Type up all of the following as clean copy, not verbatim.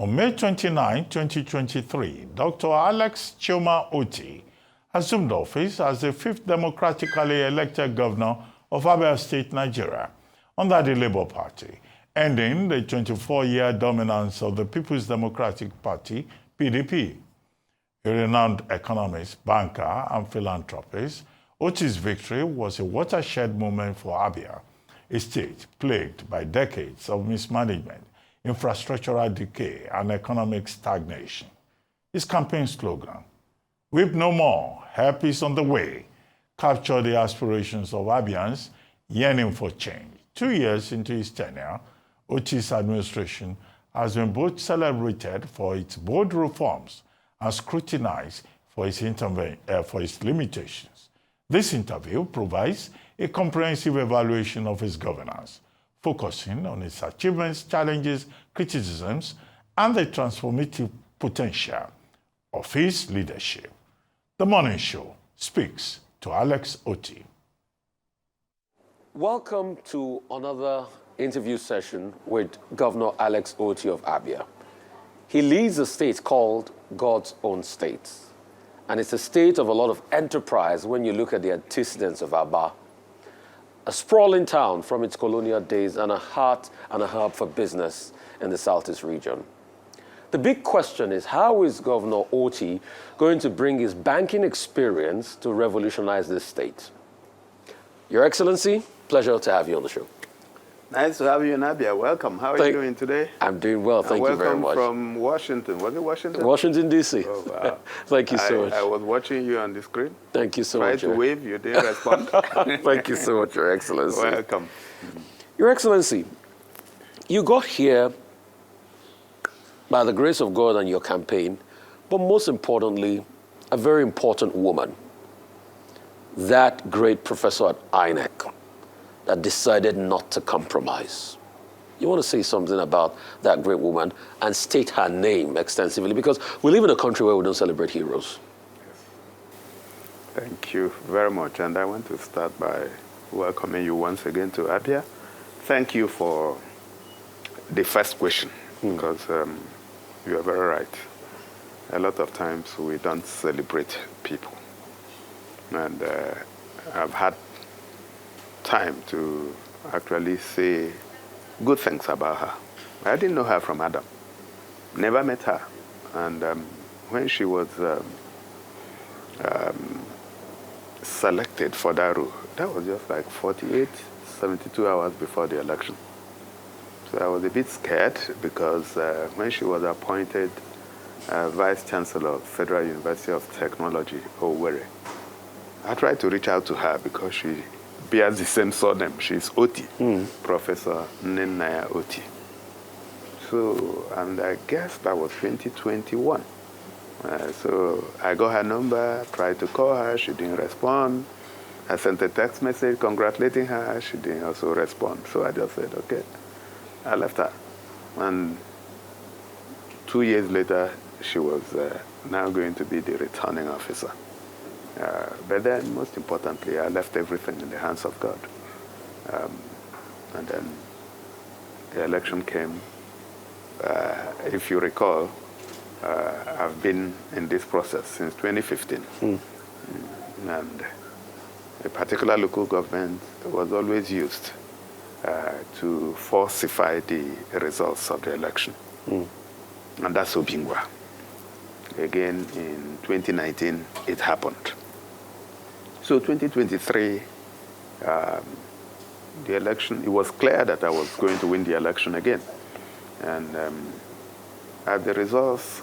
On May 29, 2023, Dr. Alex Chioma Otti assumed office as the fifth democratically elected governor of Abia State, Nigeria, under the Labour Party, ending the 24-year dominance of the People's Democratic Party, PDP. A renowned economist, banker, and philanthropist, Otti's victory was a watershed moment for Abia, a state plagued by decades of mismanagement, infrastructural decay, and economic stagnation. His campaign slogan, "Weep no more, help is on the way," captured the aspirations of Abians yearning for change. 2 years into his tenure, Otti's administration has been both celebrated for its bold reforms and scrutinized for its limitations. This interview provides a comprehensive evaluation of his governance, focusing on its achievements, challenges, criticisms, and the transformative potential of his leadership. The Morning Show speaks to Alex Otti. Welcome to another interview session with Governor Alex Otti of Abia. He leads a state called God's own state. And it's a state of a lot of enterprise when you look at the antecedents of Abia. A sprawling town from its colonial days and a heart and a hub for business in the Southeast region. The big question is, how is Governor Otti going to bring his banking experience to revolutionize this state? Your Excellency, pleasure to have you on the show. Nice to have you in Abia. Welcome. How are you doing today? I'm doing well. Thank you very much. Welcome from Washington. Was it Washington? Washington, D.C. Oh, wow. Thank you so much. I was watching you on the screen. Thank you so much. Tried to wave. You didn't respond. Thank you so much, Your Excellency. Welcome. Your Excellency, you got here by the grace of God and your campaign, but most importantly, a very important woman, that great professor at INEC, that decided not to compromise. You want to say something about that great woman and state her name extensively, because we live in a country where we don't celebrate heroes. Thank you very much. And I want to start by welcoming you once again to Abia. Thank you for the first question, because you are very right. A lot of times we don't celebrate people. And I've had time to actually say good things about her. I didn't know her from Adam. Never met her. And when she was selected for that role, that was just like 48, 72 hours before the election. So I was a bit scared because when she was appointed Vice Chancellor of Federal University of Technology, Owerri, I tried to reach out to her because she bears the same surname. She's Otti, Professor Nnennaya Otti. So, and I guess that was 2021. So I got her number, tried to call her, she didn't respond. I sent a text message congratulating her, she didn't also respond. So I just said, okay. I left her. And 2 years later, she was now going to be the returning officer. But then, most importantly, I left everything in the hands of God. And then the election came. If you recall, I've been in this process since 2015. And a particular local government was always used to falsify the results of the election. And that's Obingwa. Again, in 2019, it happened. So 2023, the election, it was clear that I was going to win the election again. And as the results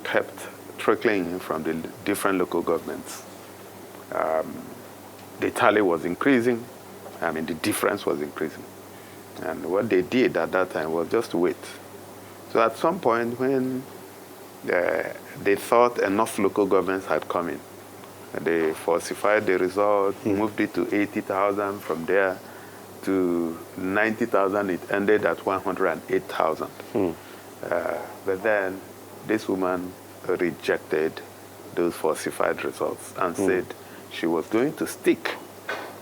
kept trickling in from the different local governments, the tally was increasing. I mean, the difference was increasing. And what they did at that time was just wait. So at some point when they thought enough local governments had come in, they falsified the result, moved it to 80,000, from there to 90,000, it ended at 108,000. But then this woman rejected those falsified results and said she was going to stick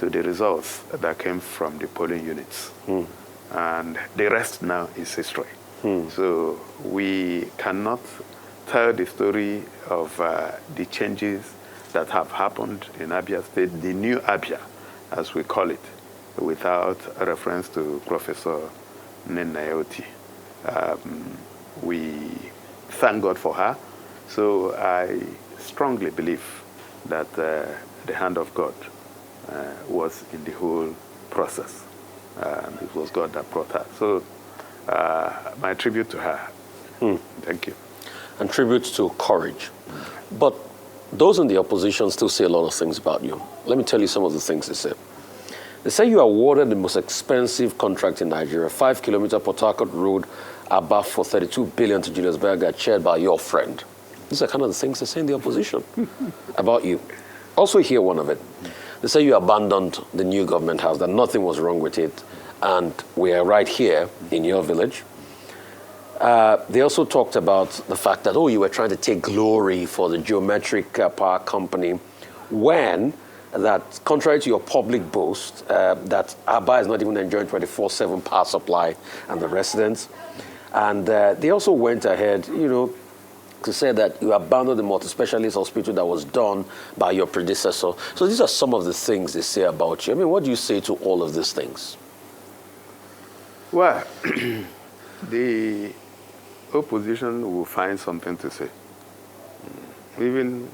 to the results that came from the polling units. And the rest now is history. So we cannot tell the story of the changes that have happened in Abia State, the new Abia, as we call it, without a reference to Professor Otti. We thank God for her. So I strongly believe that the hand of God was in the whole process. It was God that brought her. So my tribute to her. Thank you. And tribute to courage. But those in the opposition still say a lot of things about you. Let me tell you some of the things they say. They say you awarded the most expensive contract in Nigeria, 5-kilometer Port Harcourt Road, Abia, for 32 billion to Julius Berger, chaired by your friend. These are kind of the things they say in the opposition about you. Also hear one of it. They say you abandoned the new government house, that nothing was wrong with it, and we are right here in your village. They also talked about the fact that, you were trying to take glory for the geometric power company, when that, contrary to your public boast, that Abia is not even enjoying 24/7 power supply and the residents. And they also went ahead, to say that you abandoned the multi-specialist hospital that was done by your predecessor. So these are some of the things they say about you. I mean, what do you say to all of these things? Well, the opposition will find something to say. Even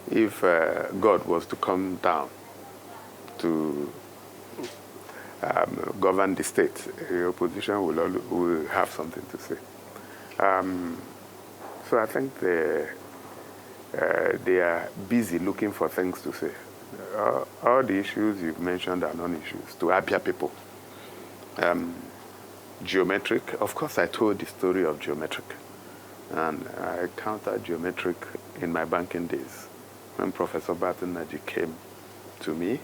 if God was to come down to govern the state, the opposition will have something to say. So I think they are busy looking for things to say. All the issues you've mentioned are non-issues to Abia people. Geometric, of course, I told the story of geometric. And I encountered geometric in my banking days when Professor Barton Naji came to me,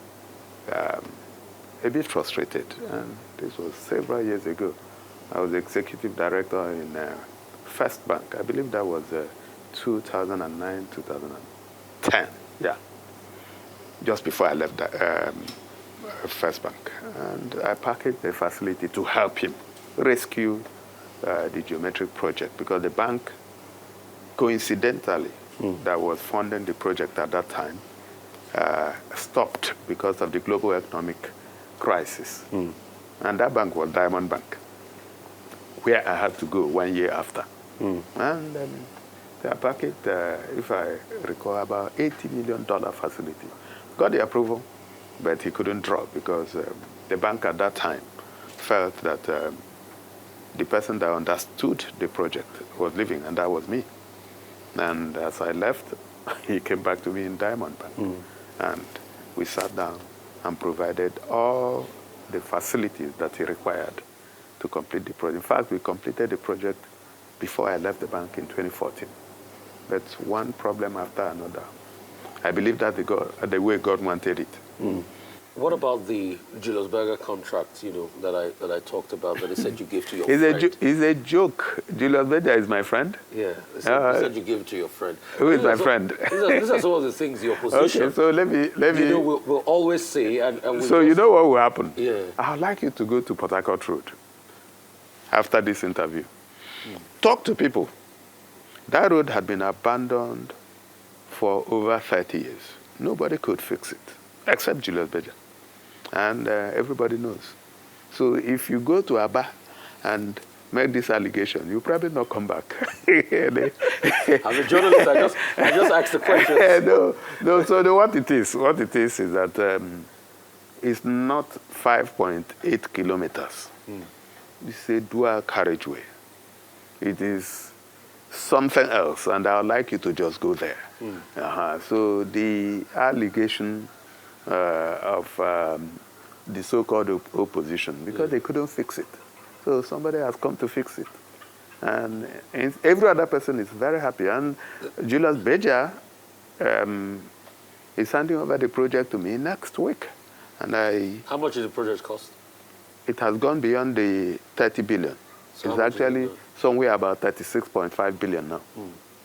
a bit frustrated. And this was several years ago. I was executive director in First Bank. I believe that was 2009, 2010. Yeah. Just before I left First Bank. And I packaged a facility to help him rescue the geometric project, because the bank, coincidentally, that was funding the project at that time, stopped because of the global economic crisis. And that bank was Diamond Bank, where I had to go 1 year after. And they packaged, if I recall, about $80 million facility. Got the approval, but he couldn't draw because the bank at that time felt that the person that understood the project was leaving, and that was me. And as I left, he came back to me in Diamond Bank. And we sat down and provided all the facilities that he required to complete the project. In fact, we completed the project before I left the bank in 2014. That's one problem after another. I believe that the way God wanted it. What about the Julius Berger contract, that I talked about, that they said you gave to your friend? It's a joke. Julius Berger is my friend. Yeah, they said you gave it to your friend. Who is my friend? These are some of the things the opposition. Okay, so let me. We'll always say. So you know what will happen? Yeah. I'd like you to go to Port Harcourt Road after this interview. Talk to people. That road had been abandoned for over 30 years. Nobody could fix it, except Julius Berger. And everybody knows. So if you go to Abia and make this allegation, you probably not come back. I'm a journalist. I just asked the question. No. So what it is that it's not 5.8 kilometers. It's a dual carriageway. It is something else, and I would like you to just go there. So the allegation of the so-called opposition, because they couldn't fix it. So somebody has come to fix it. And every other person is very happy. And Julius Berger is handing over the project to me next week. And How much did the project cost? It has gone beyond the 30 billion. So it's actually somewhere about 36.5 billion now.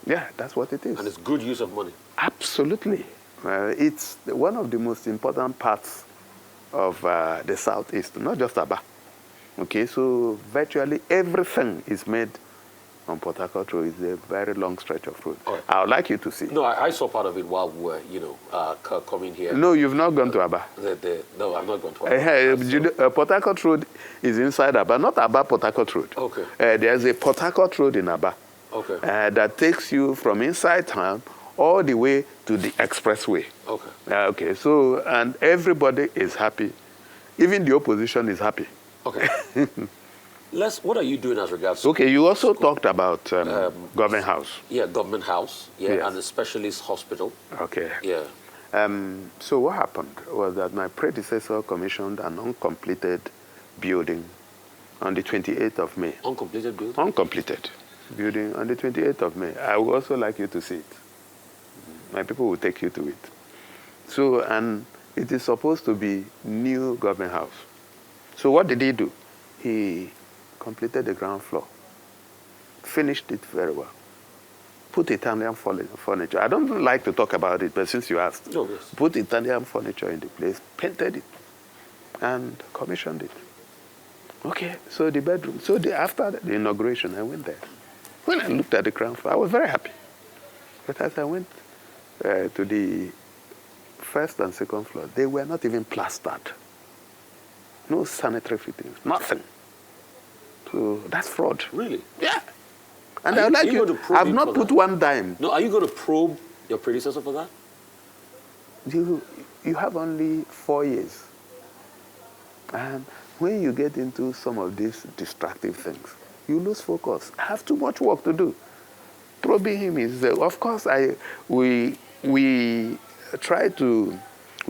Yeah, that's what it is. And it's good use of money. Absolutely. It's one of the most important parts of the Southeast, not just Abia. Okay, so virtually everything is made on Port Harcourt Road. It's a very long stretch of road. Right. I would like you to see. No, I saw part of it while we were, coming here. No, you've not gone to Abba. No, I'm not going to Abba. Port Harcourt Road is inside Abba, not Abba Port Harcourt Road. Okay. There's a Port Harcourt Road in Abba. Okay. That takes you from inside town all the way to the expressway. Okay. Okay, so, and everybody is happy. Even the opposition is happy. Okay. What are you doing as regards? Okay, you also talked about Government House. Yeah, Government House. Yeah, Yes. and the specialist hospital. Okay. Yeah. So what happened was that my predecessor commissioned an uncompleted building on the 28th of May. Uncompleted building? Uncompleted building on the 28th of May. I would also like you to see it. My people will take you to it. So, and it is supposed to be new Government House. So what did he do? He completed the ground floor, finished it very well, put Italian furniture. I don't like to talk about it, but since you asked, Oh, yes. put Italian furniture in the place, painted it, and commissioned it. Okay, so the bedroom. So after the inauguration, I went there. When I looked at the ground floor, I was very happy. But as I went to the first and second floor, they were not even plastered. No sanitary fittings, nothing. So that's fraud. Really? Yeah. And Are I you- like are you you. going to probe I've him not for put that? one dime. No, are you going to probe your predecessor for that? You have only 4 years. And when you get into some of these distractive things, you lose focus. I have too much work to do. Probing him is, of course, we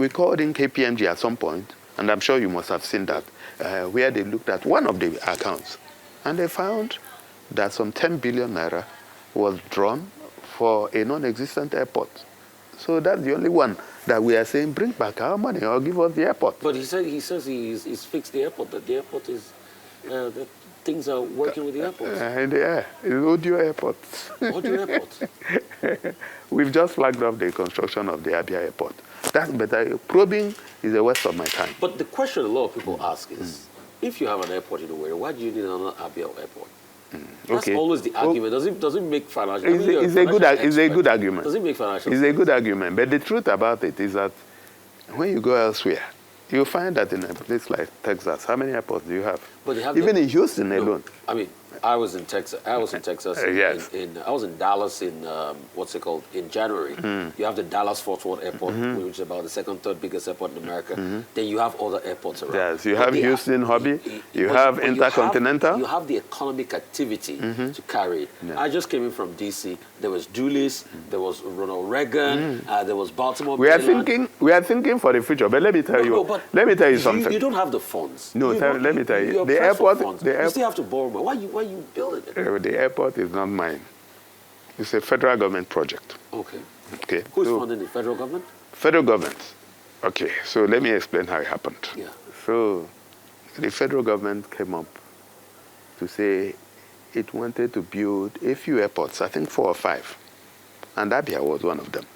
called in KPMG at some point, and I'm sure you must have seen that, where they looked at one of the accounts, and they found that some 10 billion naira was drawn for a non-existent airport. So that's the only one that we are saying, bring back our money or give us the airport. But he says he's fixed the airport, that the airport is, that things are working with the airport. In the air, it's Audio Airport. Audio Airport. We've just flagged off the construction of the Abia Airport. That's better. Probing is a waste of my time. But the question a lot of people ask is, if you have an airport in Owerri, why do you need another Abia airport? That's Okay. always the argument. Does it make financial? It's a good argument. Does it make financial? It's a good argument. But the truth about it is that when you go elsewhere, you find that in a place like Texas, how many airports do you have? But they have Even in Houston no, alone. I mean, I was in Texas. I was in Texas. Yes. I was in Dallas in what's it called in January. You have the Dallas Fort Worth Airport, which is about the second, third biggest airport in America. Then you have other airports around. Yes, you But have they Houston, Hobby. You but have Intercontinental. You have the economic activity to carry it. I just came in from DC. There was Dulles. There was Ronald Reagan. There was Baltimore. We are Maryland. thinking for the future. But let me tell you. but Let me tell you something. You don't have the funds. No, let me tell you. You're The pressed for airport. funds. You still have to borrow money. Why you building it? The airport is not mine. It's a federal government project. Okay. Okay. Who's So, funding the federal government? federal government. Okay. So let me explain how it happened. Yeah. So the federal government came up to say it wanted to build a few airports, I think 4 or 5. And Abia was one of them.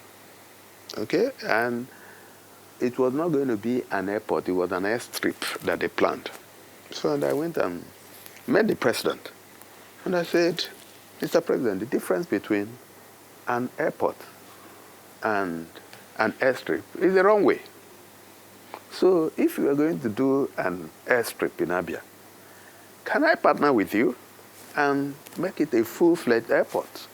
Okay? And it was not going to be an airport, it was an airstrip that they planned. So and I went and met the president. And I said, Mr. President, the difference between an airport and an airstrip is the wrong way. So if you are going to do an airstrip in Abia, can I partner with you and make it a full-fledged airport?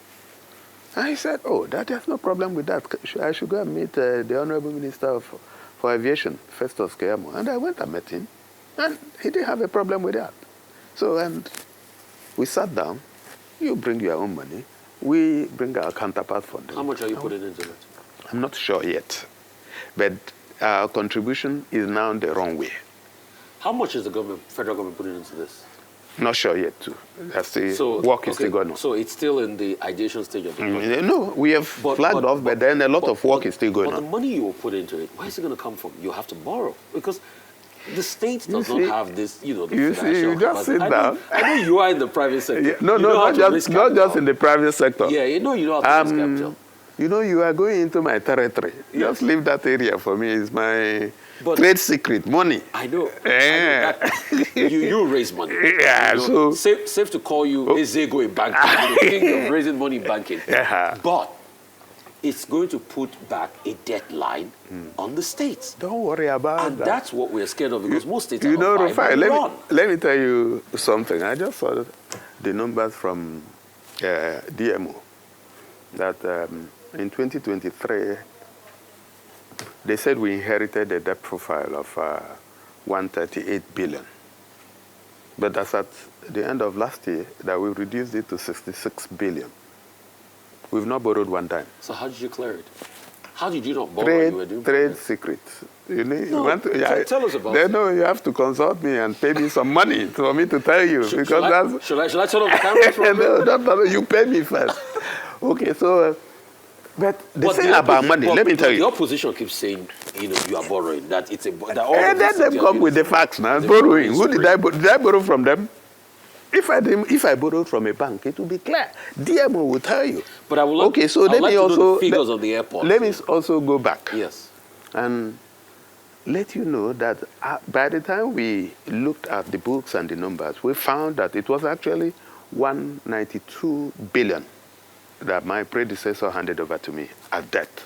And he said, oh, there's no problem with that. I should go and meet the Honorable Minister for Aviation, Festus Keyamo. And I went and met him, and he didn't have a problem with that. So, and we sat down. You bring your own money. We bring our counterpart funding. How much are you putting into it? I'm not sure yet. But our contribution is now the wrong way. How much is the federal government putting into this? Not sure yet, too. Work is still going on. So it's still in the ideation stage of the project. No, we have flagged off, but then a lot of work is still going on. But the money you will put into it, where is it going to come from? You have to borrow. Because the state does not have this, the you just sit down. I know you are in the private sector. Yeah, not just in the private sector. Yeah, you know how to raise capital. You know, you are going into my territory. Just leave that area for me. It's my trade secret, money. I know. I know that. You raise money. Yeah, you know, so... Safe to call you Ezego in banking. The king of raising money in banking. Yeah. But it's going to put back a deadline on the states. Don't worry about that. And that's what we're scared of, because most states are you know, not Rufai, let me tell you something. I just saw the numbers from DMO that in 2023, they said we inherited a debt profile of 138 billion. But that's at the end of last year that we reduced it to 66 billion. We've not borrowed one time. So how did you clear it? How did you not borrow when you were doing trade secrets. You need, no, you want to, tell us about it. No, you have to consult me and pay me some money for me to tell you. Should I turn off the camera? No, you pay me first. Okay, so... But the thing about money, let me tell you. The opposition keeps saying, you know, you are borrowing. That it's a... That all and let them come with the facts now. Borrowing. Who did I borrow from them? If I borrowed from a bank, it will be clear. DMO will tell you. But I will. Okay, so let me also the figures of the airport. Let me also go back. Yes. And let you know that by the time we looked at the books and the numbers, we found that it was actually 192 billion that my predecessor handed over to me as debt.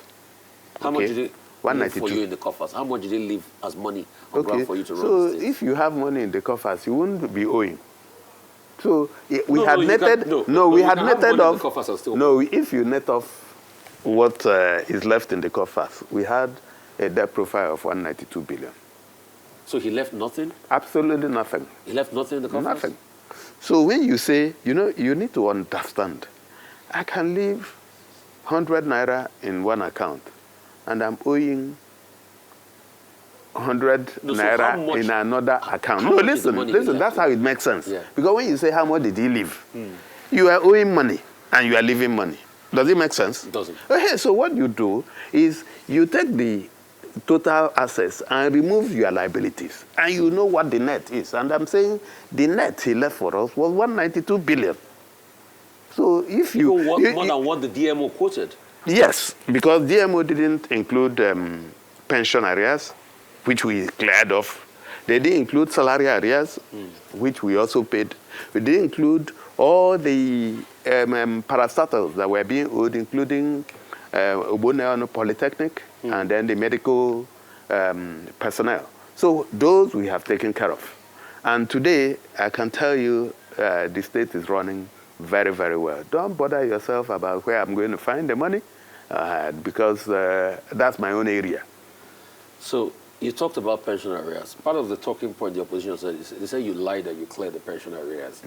How much did it leave for 192 you in the coffers? How much did it leave as money on ground for you to run so the state? if you have money in the coffers, you wouldn't be owing. So we had netted. We had netted off. No, if you net off what is left in the coffers, we had a debt profile of 192 billion. So he left nothing? Absolutely nothing. He left nothing in the coffers? Nothing. So when you say, you know, you need to understand, I can leave 100 naira in one account, and I'm owing 100 naira in another account. No, listen, that's how it makes sense. Yeah. Because when you say how much did he leave, you are owing money and you are leaving money. Does it make sense? It doesn't. Okay, so what you do is you take the total assets and remove your liabilities, and you know what the net is. And I'm saying the net he left for us was 192 billion. So if you... more than what the DMO quoted. Yes, because DMO didn't include pension arrears, which we cleared off. They didn't include salary arrears, which we also paid. We didn't include all the parastatals that were being owed, including Abure Polytechnic and then the medical personnel. So those we have taken care of. And today, I can tell you the state is running very, very well. Don't bother yourself about where I'm going to find the money, because that's my own area. So you talked about pension arrears. Part of the talking point the opposition said, they said you lied that you cleared the pension arrears.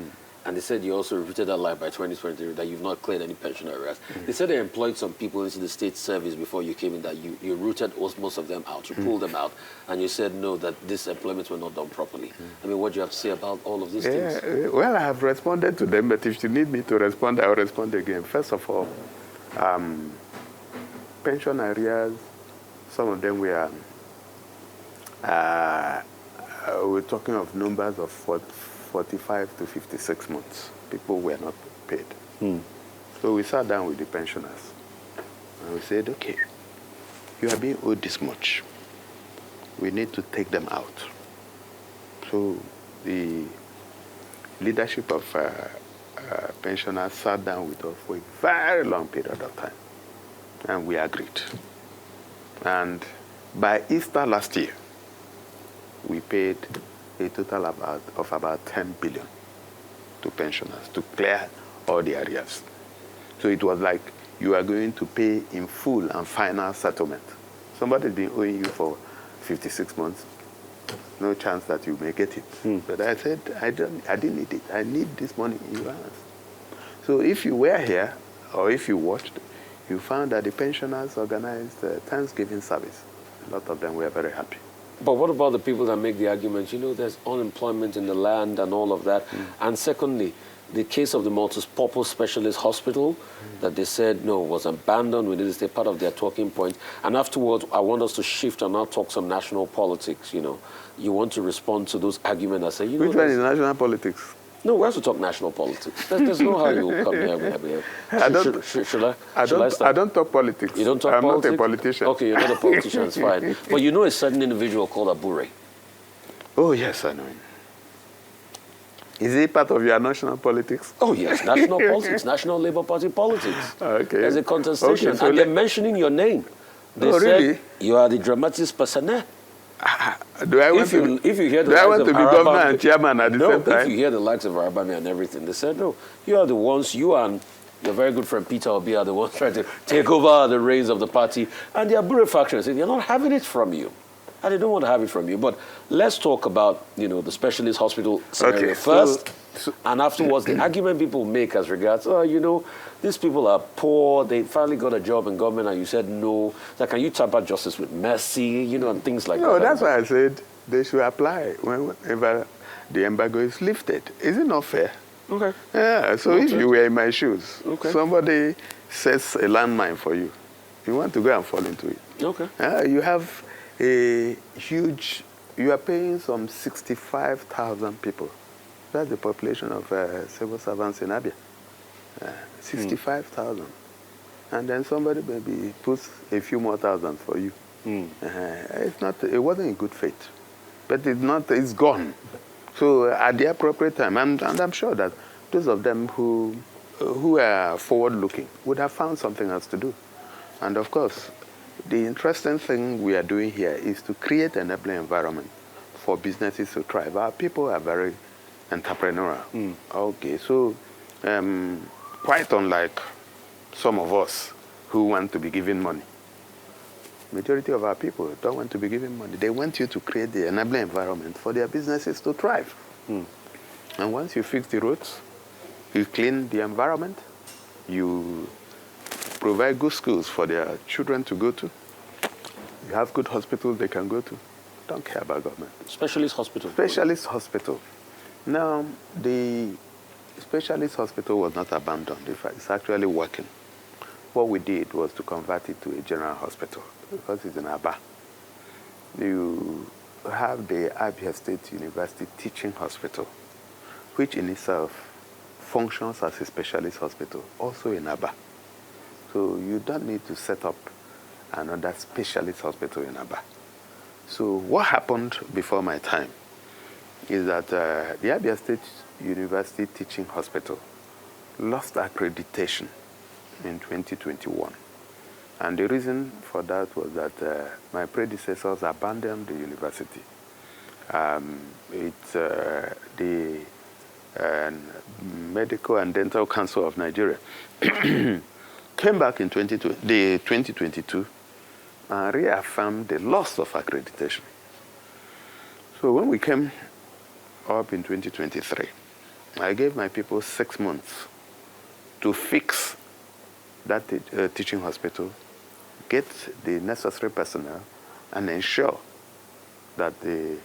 And they said you also repeated that lie by 2023, that you've not cleared any pension arrears. They said they employed some people into the state service before you came in, that you rooted most of them out, you pulled them out, and you said no, that these employments were not done properly. I mean, what do you have to say about all of these things? Well, I have responded to them, but if you need me to respond, I will respond again. First of all, pension arrears, some of them were, we're talking of numbers of 45 to 56 months. People were not paid. So we sat down with the pensioners and we said, okay, you are being owed this much. We need to take them out. So the leadership of pensioners sat down with us for a very long period of time, and we agreed. And by Easter last year, we paid a total of about 10 billion to pensioners to clear all the arrears. So it was like you are going to pay in full and final settlement. Somebody's been owing you for 56 months. No chance that you may get it. But I said, I didn't need it. I need this money in your hands. So if you were here, or if you watched, you found that the pensioners organized a Thanksgiving service. A lot of them were very happy. But what about the people that make the argument, you know, there's unemployment in the land and all of that? And secondly, the case of the multi-purpose specialist hospital that they said, no, was abandoned within the state, part of their talking point. And afterwards, I want us to shift and now talk some national politics, you know. You want to respond to those arguments that say, you know... Which one is national politics? No, we have to talk national politics. There's no how you come here. I don't talk politics. You don't talk I'm politics? not a politician. Okay, you're not a politician, it's fine. But you know a certain individual called Abure. Oh, yes, I know him. Is he part of your national politics? Oh, yes, national politics, National Labour Party politics. Okay. There's a contestation, Okay, so and they're mentioning your name. They oh, said really? you are the dramatis personae. Do I want to be governor and chairman at the same time? If you hear the likes of Arabami and everything, they said, no, you are the ones, you and your very good friend Peter Obi are the ones trying to take over the reins of the party. And the Abure faction said, they're not having it from you. And they don't want to have it from you. But let's talk about, the specialist hospital scenario first. And afterwards, the argument people make as regards, these people are poor, they finally got a job in government, and you said no. Like, can you tamper justice with mercy, and things like that? No, that's why I said they should apply whenever the embargo is lifted. Is it not fair? Okay. Yeah, so if you were in my shoes, okay, somebody sets a landmine for you, you want to go and fall into it. Okay. You have a huge, you are paying some 65,000 people. That's the population of civil servants in Abia. 65,000. And then somebody maybe puts a few more thousand for you. It wasn't in good faith. But it's gone. So at the appropriate time, and I'm sure that those of them who are forward-looking would have found something else to do. And of course, the interesting thing we are doing here is to create an enabling environment for businesses to thrive. Our people are very entrepreneurial. Okay, so quite unlike some of us who want to be given money. Majority of our people don't want to be given money. They want you to create the enabling environment for their businesses to thrive. And once you fix the roads, you clean the environment, you provide good schools for their children to go to, you have good hospitals they can go to. Don't care about government. Specialist hospital. Specialist hospital. Now, the specialist hospital was not abandoned. In fact, it's actually working. What we did was to convert it to a general hospital because it's in Abia. You have the Abia State University Teaching Hospital, which in itself functions as a specialist hospital, also in Abia. So you don't need to set up another specialist hospital in Abia. So what happened before my time is that the Abia State University Teaching Hospital lost accreditation in 2021. And the reason for that was that my predecessors abandoned the university. The Medical and Dental Council of Nigeria came back in 2022 and reaffirmed the loss of accreditation. So when we came up in 2023, I gave my people 6 months to fix that teaching hospital, get the necessary personnel, and ensure that the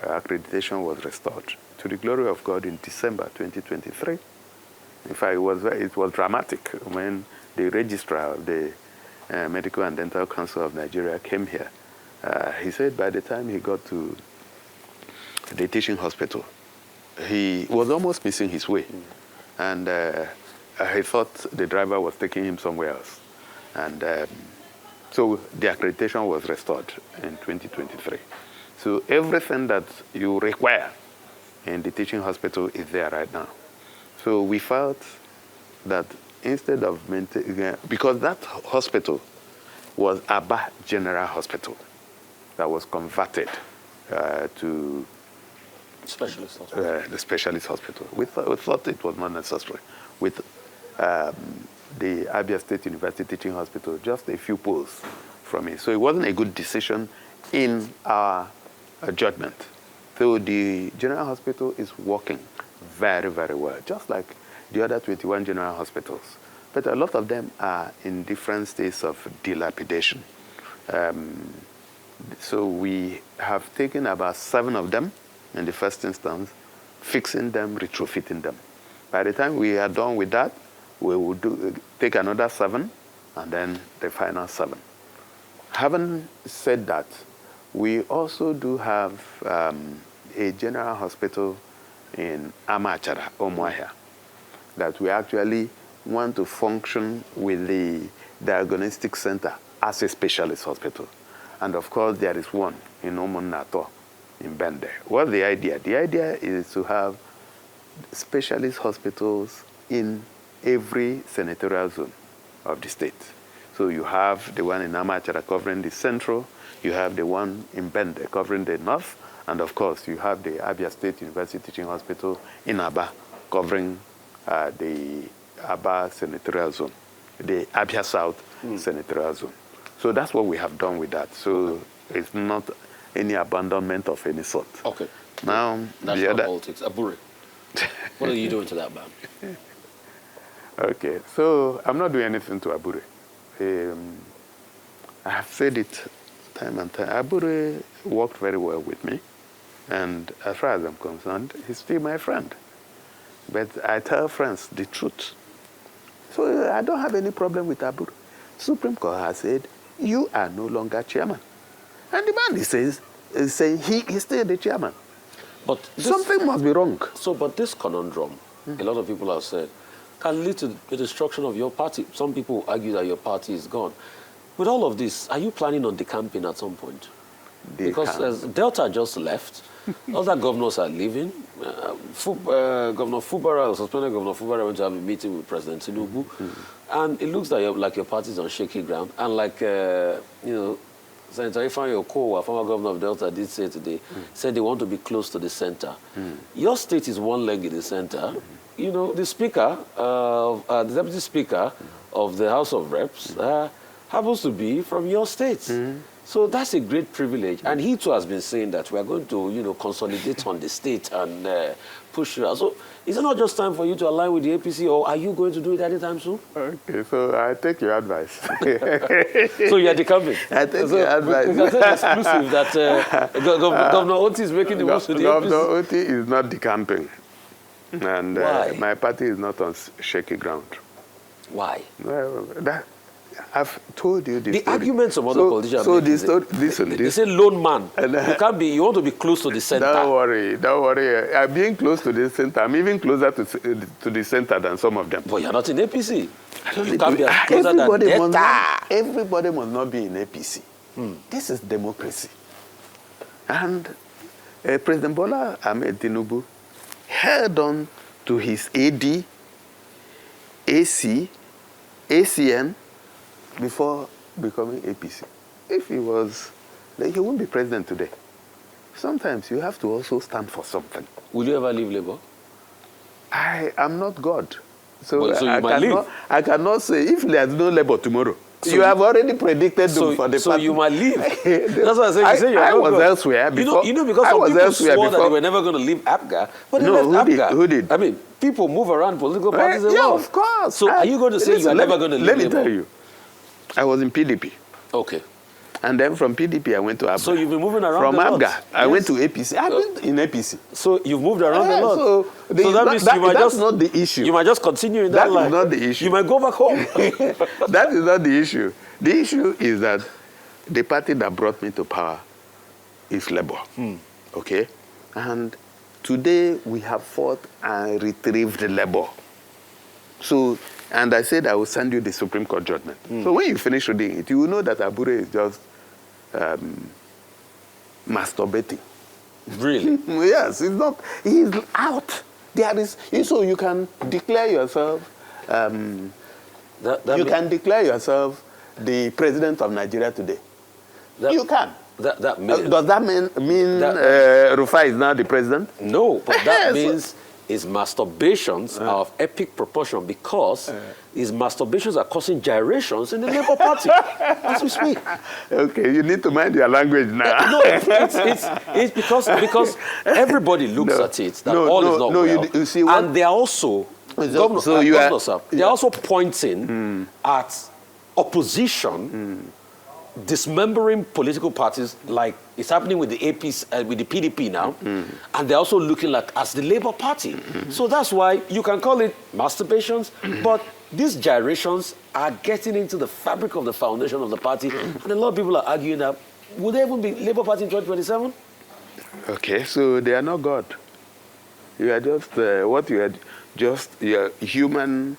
accreditation was restored. To the glory of God, in December 2023, in fact, it was dramatic when the registrar of the Medical and Dental Council of Nigeria came here. He said by the time he got to the teaching hospital, he was almost missing his way. And he thought the driver was taking him somewhere else. And so the accreditation was restored in 2023. So everything that you require in the teaching hospital is there right now. So we felt that instead of maintaining, because that hospital was Abia General Hospital that was converted to specialist hospital. The specialist hospital. We thought it was not necessary. With the Abia State University Teaching Hospital, just a few poles from it. So it wasn't a good decision in our judgment. So the general hospital is working very, very well, just like the other 21 general hospitals. But a lot of them are in different states of dilapidation. So we have taken about 7 of them in the first instance, fixing them, retrofitting them. By the time we are done with that, we will take another 7, and then the final 7. Having said that, we also do have a general hospital in Amachara, Omoahia, that we actually want to function with the diagnostic center as a specialist hospital. And of course, there is one in Omonato, in Bende. What's the idea? The idea is to have specialist hospitals in every senatorial zone of the state. So you have the one in Amachara covering the central, you have the one in Bende covering the north, and of course you have the Abia State University Teaching Hospital in Aba covering the Aba senatorial zone, the Abia South senatorial zone. So that's what we have done with that. So it's not any abandonment of any sort. Okay. Now, that's the not other politics. Abure. What are you doing to that, man? Okay, so I'm not doing anything to Abure. I have said it time and time. Abure worked very well with me. And as far as I'm concerned, he's still my friend. But I tell friends the truth. So I don't have any problem with Abure. Supreme Court has said, you are no longer chairman. And the man is saying he is still the chairman. But something must be wrong. So, but this conundrum, a lot of people have said, can lead to the destruction of your party. Some people argue that your party is gone. With all of this, are you planning on decamping at some point? Because as Delta just left, other governors are leaving. Governor Fubara, suspended Governor Fubara, went to have a meeting with President Tinubu. And it looks like your party is on shaky ground. And like, you know, Senator Ifeanyi Okowa, former governor of Delta, did say today, said they want to be close to the center. Your state is one leg in the center. You know, the speaker, the deputy speaker of the House of Reps happens to be from your state. So that's a great privilege. And he too has been saying that we are going to, you know, consolidate on the state and push it out. So is it not just time for you to align with the APC, or are you going to do it anytime soon? Okay, so I take your advice. So you are decamping? I take your advice. It's exclusive that Governor Otti is making the moves with the APC. Governor Otti is not decamping. And my party is not on shaky ground. Why? Well, I've told you this. The arguments of other politicians. So this story, listen. They say lone man. You can't be. You want to be close to the center. Don't worry. I'm being close to the center. I'm even closer to the center than some of them. But you're not in APC. You can't be as closer than Delta. Everybody must not be in APC. This is democracy. And President Bola Ahmed Tinubu held on to his AD, AC, ACN before becoming APC. If he was, then he wouldn't be president today. Sometimes you have to also stand for something. Will you ever leave Labour? I am not God. So, well, so I cannot say if there's no Labour tomorrow. So you have already predicted them for the party. So you might leave. That's what I said. I was elsewhere before. You know, because some people swore that they were never going to leave Abga, but they left Abga. Who did? I mean, people move around political parties as well. Yeah, of course. So are you going to say you are never going to leave Let me Labour? tell you. I was in PDP. Okay. And then from PDP, I went to Abga. So you've been moving around from a lot. Abga, I went to APC. I've been in APC. So you've moved around a lot. So that means you might that's not the issue. You might just continue in that line. That is not the issue. You might go back home. That is not the issue. The issue is that the party that brought me to power is Labour. Okay? And today we have fought and retrieved Labour. So, and I said I will send you the Supreme Court judgment. So when you finish reading it, you will know that Abure is just masturbating. Really? Yes, it's not. He's out. There is. So you can declare yourself. You can declare yourself the president of Nigeria today. You can. That means, does that mean Rufai is now the president? No, but that means his masturbations are of epic proportion because his masturbations are causing gyrations in the Labour Party as we speak. Okay, you need to mind your language now. No, it's because everybody looks at it that all is not well. You see and they are also they're also pointing at opposition. Dismembering political parties like it's happening with the APC, with the PDP now, and they're also looking like as the Labour Party. So that's why you can call it masturbations, but these gyrations are getting into the fabric of the foundation of the party, and a lot of people are arguing that would there even be Labour Party in 2027? Okay, so they are not God. You are just what you had, just your human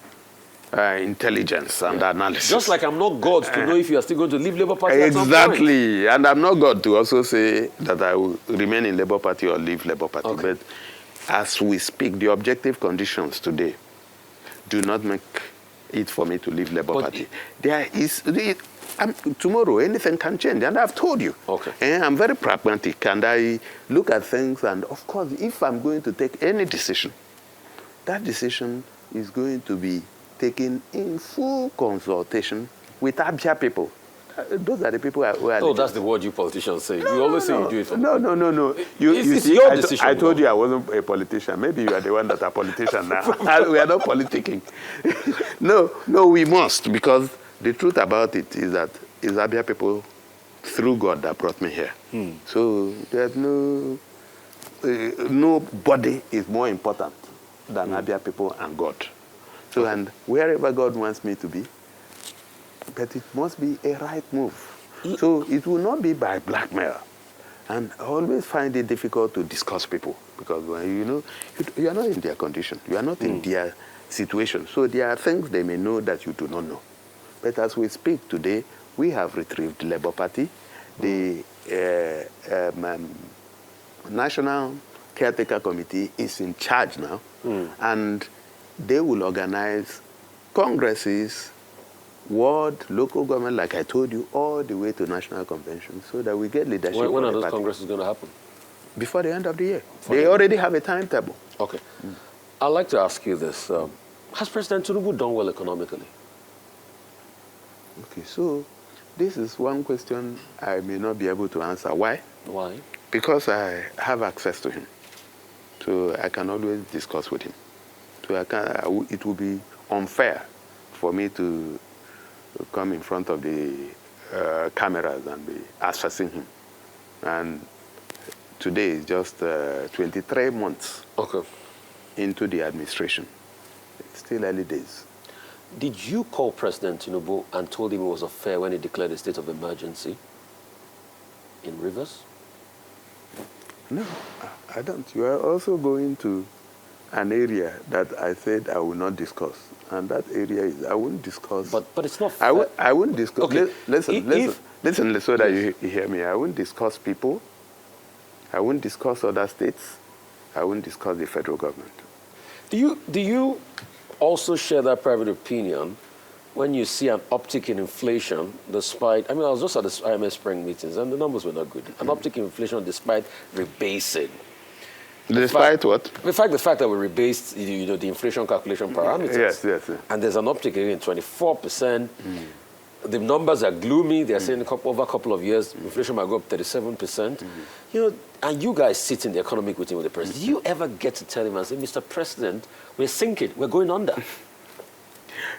intelligence and analysis. Just like I'm not God to know if you are still going to leave Labour Party at some point. Exactly. And I'm not God to also say that I will remain in Labour Party or leave Labour Party. Okay. But as we speak, the objective conditions today do not make it for me to leave Labour Party. There is... tomorrow, anything can change, and I've told you. Okay. And I'm very pragmatic, and I look at things, and of course, if I'm going to take any decision, that decision is going to be taken in full consultation with Abia people. Those are the people who are... Oh, that's the word you politicians say. You always say you do it for No. It's your decision. I told you I wasn't a politician. Maybe you are the one that are politician now. We are not politicking. No, we must, because the truth about it is that it's Abia people, through God, that brought me here. So there's nobody is more important than Abia people and God. So, and wherever God wants me to be, but it must be a right move. So it will not be by blackmail. And I always find it difficult to discuss people, because when you are not in their condition. You are not in their situation. So there are things they may know that you do not know. But as we speak today, we have retrieved Labour Party. The National Caretaker Committee is in charge now, and they will organize congresses, ward, local government, like I told you, all the way to national convention, so that we get leadership. When are those congresses going to happen? Before the end of the year. They already have a timetable. Okay. I'd like to ask you this. Has President Tinubu done well economically? Okay, so this is one question I may not be able to answer. Why? Why? Because I have access to him. So I can always discuss with him. So it would be unfair for me to come in front of the cameras and be assessing him. And today is just 23 months into the administration. It's still early days. Did you call President Tinubu and told him it was unfair when he declared a state of emergency in Rivers? No, I don't. You are also going to an area that I said I will not discuss. And that area is, I won't discuss. But it's not fair. I won't discuss. Okay. Listen so that you hear me. I won't discuss people. I won't discuss other states. I won't discuss the federal government. Do you also share that private opinion when you see an uptick in inflation despite, I was just at the IMF spring meetings and the numbers were not good. An uptick in inflation despite rebasing. Despite what? The fact that we rebased the inflation calculation parameters. Yes. And there's an uptick again, 24%. The numbers are gloomy. They're saying over a couple of years, inflation might go up 37%. And you guys sit in the economic meeting with the president. Do you ever get to tell him and say, Mr. President, we're sinking, we're going under?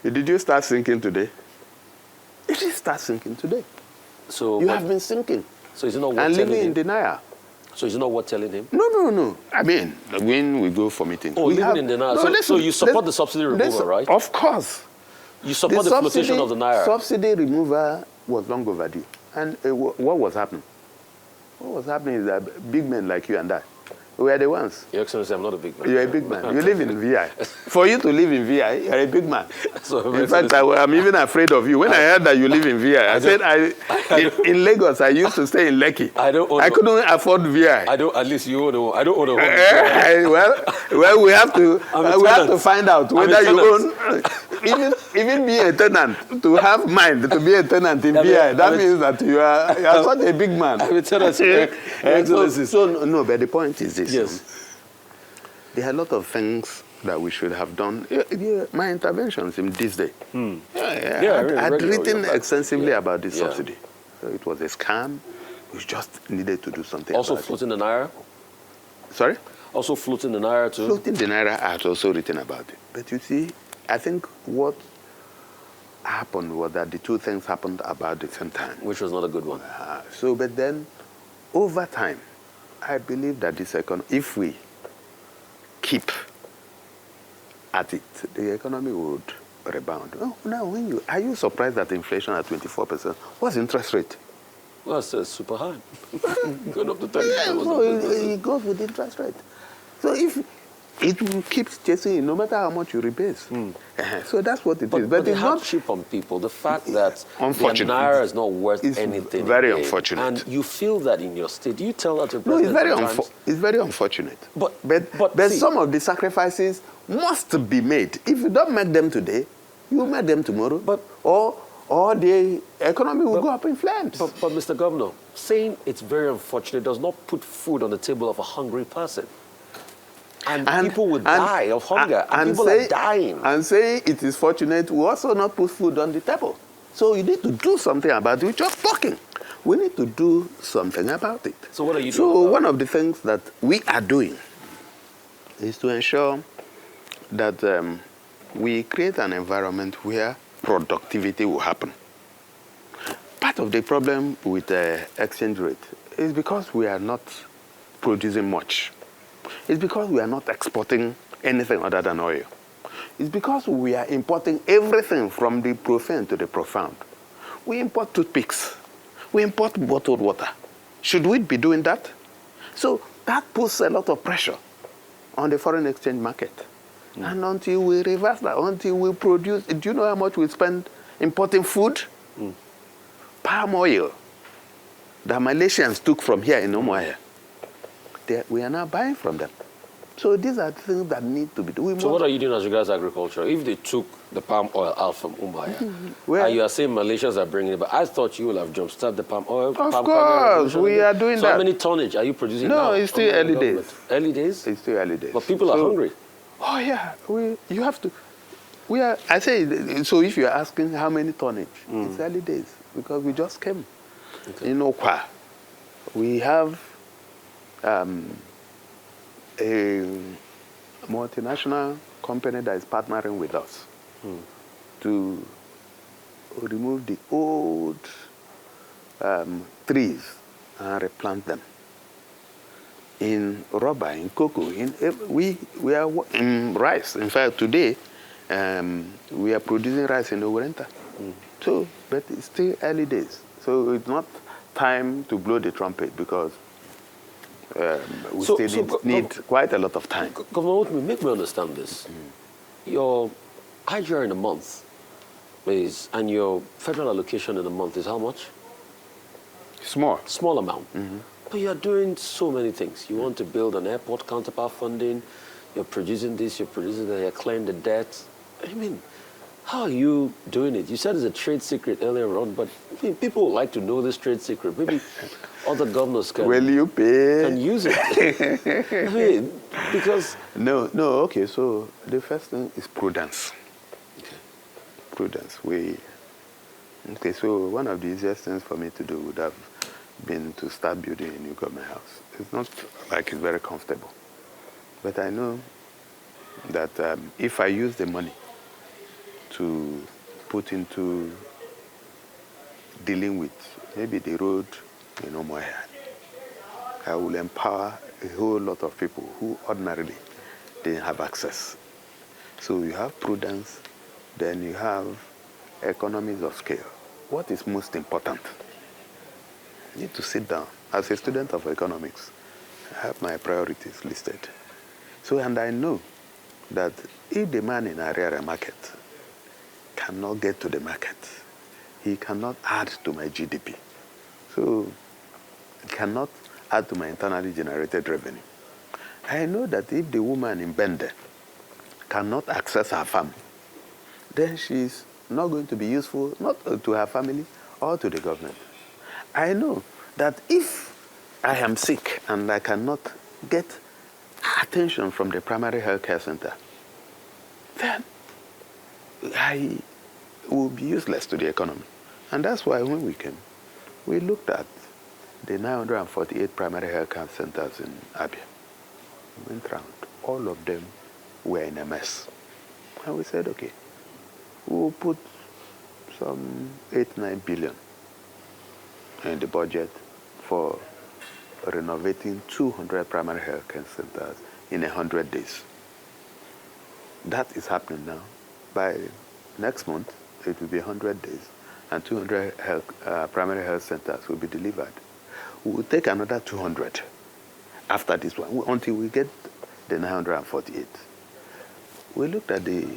Did you start sinking today? You didn't start sinking today. So you have been sinking. So is it not worth and telling living him? in denial. So is it not worth telling him? No. I mean, when we go for meetings. Oh, living in denial. So you support the subsidy removal, right? Of course. You support the flotation of the naira? Subsidy removal was long overdue. And what was happening? What was happening is that big men like you and I, we are the ones. Your Excellency, I'm not a big man. You're a big man. You live in VI. For you to live in VI, you're a big man. So, in fact, I'm even afraid of you. When I heard that you live in VI, I said, in Lagos, I used to stay in Lekki. I couldn't afford VI. At least you own a I don't own a home. Well, we have to find out whether you own. Even being a tenant, to have mind to be a tenant in VI, that means that you are such a big man. I'm a tenant. No, but the point is this. Yes. There are a lot of things that we should have done. My interventions in this day. I'd written extensively about this subsidy. So it was a scam. We just needed to do something also about it. Floating the naira? Sorry? Also floating the naira too? Floating the naira, I had also written about it. But you see, I think what happened was that the two things happened about the same time. Which was not a good one. But then, over time, I believe that this economy, if we keep at it, the economy would rebound. Oh, now, are you surprised that inflation at 24%? What's the interest rate? Well, it's super high. Going up to 30%. So it goes with interest rate. So if it will keep chasing you no matter how much you rebase. So that's what it is. But the it's not hardship on people, the fact that the unfortunate. naira is not worth It's anything. very again, unfortunate. And you feel that in your state. Do you tell that to the No, president? it's very unfortunate. But see, some of the sacrifices must be made. If you don't make them today, you make them tomorrow. Or the economy will go up in flames. But Mr. Governor, saying it's very unfortunate does not put food on the table of a hungry person. And people will die of hunger, and people are dying. And saying it is fortunate will also not put food on the table. So you need to do something about it. Just talking. We need to do something about it. So what are you doing? So one of the things that we are doing is to ensure that we create an environment where productivity will happen. Part of the problem with the exchange rate is because we are not producing much. It's because we are not exporting anything other than oil. It's because we are importing everything from the profane to the profound. We import toothpicks. We import bottled water. Should we be doing that? So that puts a lot of pressure on the foreign exchange market. And until we reverse that, until we produce, do you know how much we spend importing food? Palm oil that Malaysians took from here in Umuahia. We are now buying from them. So these are things that need to be done. So what are you doing as regards agriculture? If they took the palm oil out from Umuahia, and you are saying Malaysians are bringing it, but I thought you would have jumpstart the palm oil. Of course, we are doing that. So how many tonnage are you producing now? No, it's still early days. Early days? It's still early days. But people are hungry. Oh yeah, you have to. I say, so if you're asking how many tonnage, it's early days because we just came. Okay. In Okwa, we have a multinational company that is partnering with us to remove the old trees and replant them. In rubber, in cocoa, we are in rice. In fact, today we are producing rice in the winter. So, but it's still early days. So it's not time to blow the trumpet because we still need quite a lot of time. Governor Otti, make me understand this. Your IGR in a month and your federal allocation in a month is how much? Small. Small amount. But you're doing so many things. You want to build an airport, counterpart funding, you're producing this, you're producing that, you're clearing the debt. I mean, how are you doing it? You said it's a trade secret earlier on, but I mean, people would like to know this trade secret. Maybe other governors can, Will you pay? Can use it. I mean, because... No, okay, so the first thing is prudence. Okay. Prudence. Okay, so one of the easiest things for me to do would have been to start building a new government house. It's not like it's very comfortable. But I know that if I use the money to put into dealing with maybe the road in Umuahia, I will empower a whole lot of people who ordinarily didn't have access. So you have prudence, then you have economies of scale. What is most important? I need to sit down. As a student of economics, I have my priorities listed. So, and I know that if the man in Ariara market cannot get to the market, he cannot add to my GDP. So, he cannot add to my internally generated revenue. I know that if the woman in Bende cannot access her farm, then she's not going to be useful, not to her family or to the government. I know that if I am sick and I cannot get attention from the primary health care center, then I will be useless to the economy. And that's why when we came, we looked at the 948 primary health care centers in Abia. We went around. All of them were in a mess. And we said, okay, we'll put some 8-9 billion in the budget for renovating 200 primary health care centers in 100 days. That is happening now. By next month, it will be 100 days, and 200 primary health centers will be delivered. We will take another 200 after this one, until we get the 948. We looked at the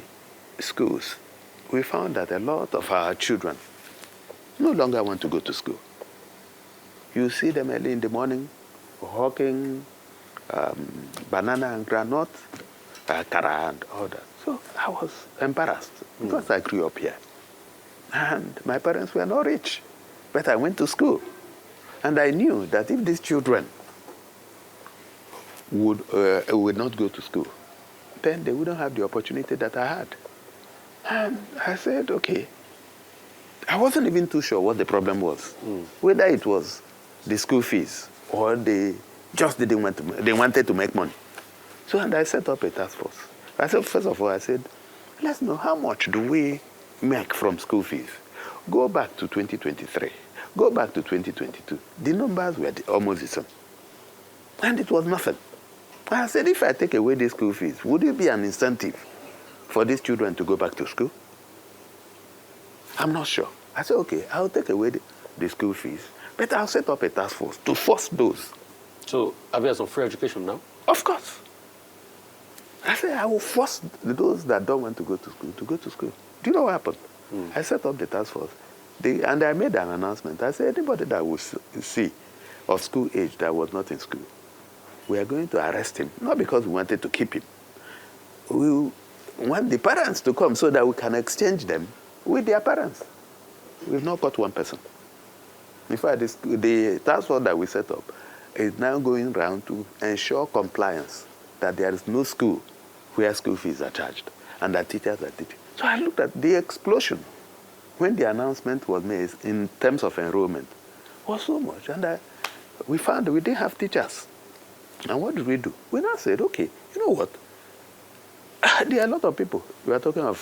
schools. We found that a lot of our children no longer want to go to school. You see them early in the morning, hawking banana and granite, kara and all that. So I was embarrassed because I grew up here. And my parents were not rich, but I went to school. And I knew that if these children would not go to school, then they wouldn't have the opportunity that I had. And I said, okay. I wasn't even too sure what the problem was, whether it was the school fees or they just didn't want to, they wanted to make money. So and I set up a task force. I said, first of all, I said, let's know how much do we make from school fees. Go back to 2023. Go back to 2022. The numbers were almost the same. And it was nothing. I said, if I take away these school fees, would it be an incentive for these children to go back to school? I'm not sure. I said, okay, I'll take away the school fees, but I'll set up a task force to force those. So, Abia some free education now? Of course. I said, I will force those that don't want to go to school. Do you know what happened? I set up the task force. And I made an announcement. I said, anybody that will see of school age that was not in school, we are going to arrest him, not because we wanted to keep him. We want the parents to come so that we can exchange them with their parents. We've not got one person. In fact, the task force that we set up is now going around to ensure compliance, that there is no school where school fees are charged and that teachers are teaching. So I looked at the explosion when the announcement was made in terms of enrollment was so much. And we found we didn't have teachers. And what did we do? We now said, okay, you know what? There are a lot of people. We are talking of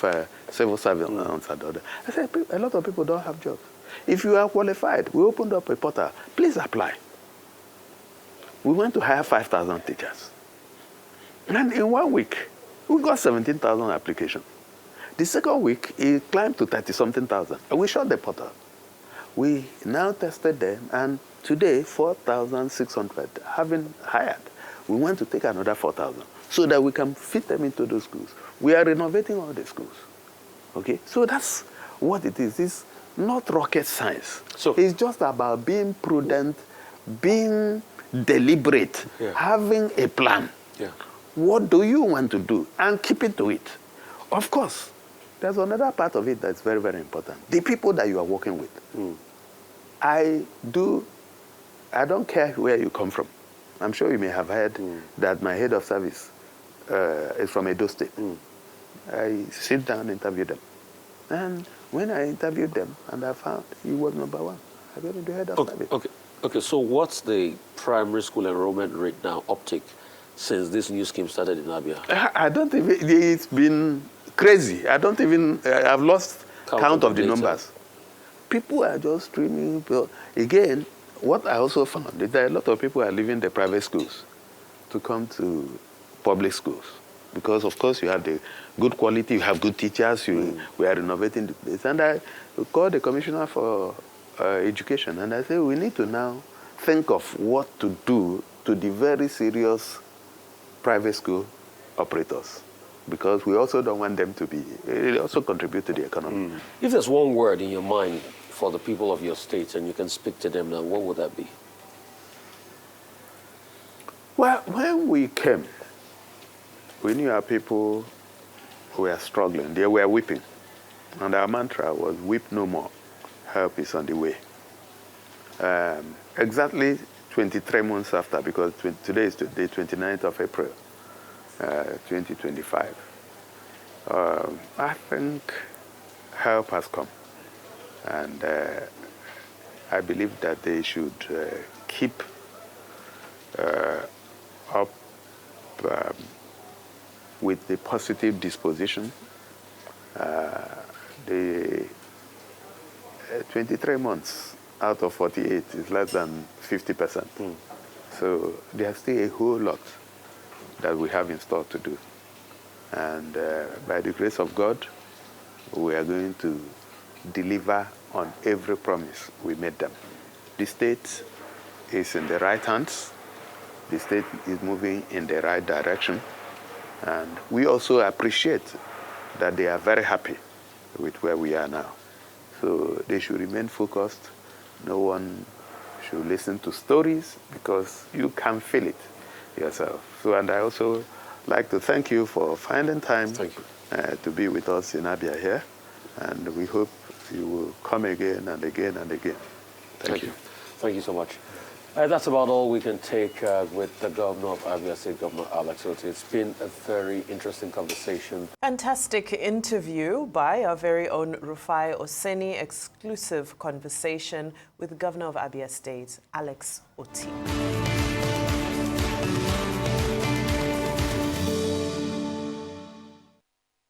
civil servants and other. I said, a lot of people don't have jobs. If you are qualified, we opened up a portal. Please apply. We went to hire 5,000 teachers. And in 1 week, we got 17,000 applications. The second week, it climbed to 30-something thousand. And we shut the portal. We now tested them, and today, 4,600 having hired. We want to take another 4,000 so that we can fit them into those schools. We are renovating all the schools. Okay? So that's what it is. It's not rocket science. So it's just about being prudent, being deliberate, having a plan. What do you want to do? And keep it to it. Of course, there's another part of it that's very, very important. The people that you are working with. I don't care where you come from. I'm sure you may have heard that my head of service is from Edo State. I sit down and interview them. And when I interviewed them, and I found he was number one, I got him the head of service. Okay, so what's the primary school enrollment rate now, uptick, since this new scheme started in Abia? I don't even, it's been crazy. I don't even, I've lost count of the numbers. People are just streaming. Again, what I also found is that a lot of people are leaving the private schools to come to public schools. Because, of course, you have the good quality, you have good teachers, we are renovating the place. And I called the commissioner for education, and I said, we need to now think of what to do to the very serious private school operators. Because we also don't want them to be, they also contribute to the economy. If there's one word in your mind for the people of your state and you can speak to them now, what would that be? Well, when we came, we knew our people who were struggling. They were weeping. And our mantra was, weep no more. Help is on the way. Exactly 23 months after, because today is the 29th of April, 2025. I think help has come. And I believe that they should keep up with the positive disposition. The 23 months out of 48 is less than 50%. So there's still a whole lot that we have in store to do. And by the grace of God, we are going to deliver on every promise we made them. The state is in the right hands. The state is moving in the right direction. And we also appreciate that they are very happy with where we are now. So they should remain focused. No one should listen to stories because you can feel it yourself. So, and I also like to thank you for finding time to be with us in Abia here. And we hope you will come again and again and again. Thank you. Thank you so much. That's about all we can take with the Governor of Abia State, Governor Alex Otti. It's been a very interesting conversation. Fantastic interview by our very own Rufai Oseni. Exclusive conversation with Governor of Abia State, Alex Otti.